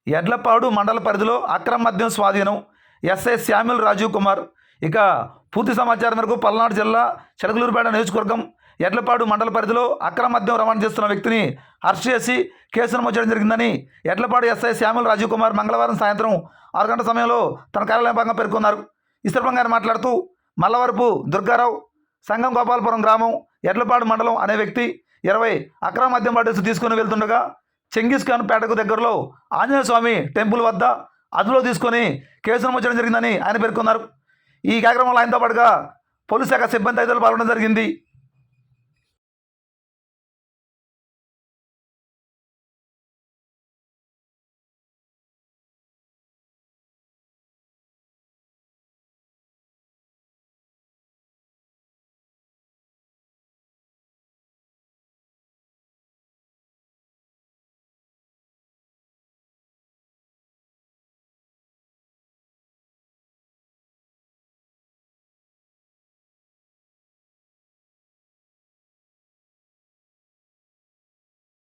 ఎడ్లపాడు మండల పరిధిలో అక్రమ మద్యం స్వాధీనం. SI Samuel Rajiv Kumar. ఇక పూర్తి సమాచారం మేరకు పల్నాడు జిల్లా చిలకలూరుపేట నియోజకవర్గం ఎడ్లపాడు మండల పరిధిలో అక్రమ మద్యం రవాణా చేస్తున్న వ్యక్తిని అరెస్ట్ చేసి కేసు నమోదు చేయడం జరిగిందని ఎడ్లపాడు ఎస్ఐ శామ్యుల్ రాజీవ్ కుమార్ మంగళవారం సాయంత్రం 6 గంటల సమయంలో తన కార్యాలయం భాగంగా పేర్కొన్నారు. ఈ సందర్భంగా ఆయన మాట్లాడుతూ మల్లవరపు దుర్గారావు, సంగం గోపాలపురం గ్రామం, ఎడ్లపాడు మండలం అనే వ్యక్తి 20 అక్రమ మద్యం బాటిల్స్ తీసుకుని వెళ్తుండగా చెంగిస్ ఖాన్ పేటకు దగ్గరలో ఆంజనేయ స్వామి టెంపుల్ వద్ద అదుపులో తీసుకొని కేసు నమోదు చేయడం జరిగిందని ఆయన పేర్కొన్నారు. ఈ కార్యక్రమంలో ఆయనతో పాటుగా పోలీస్ శాఖ సిబ్బంది తదితరులు పాల్గొనడం జరిగింది.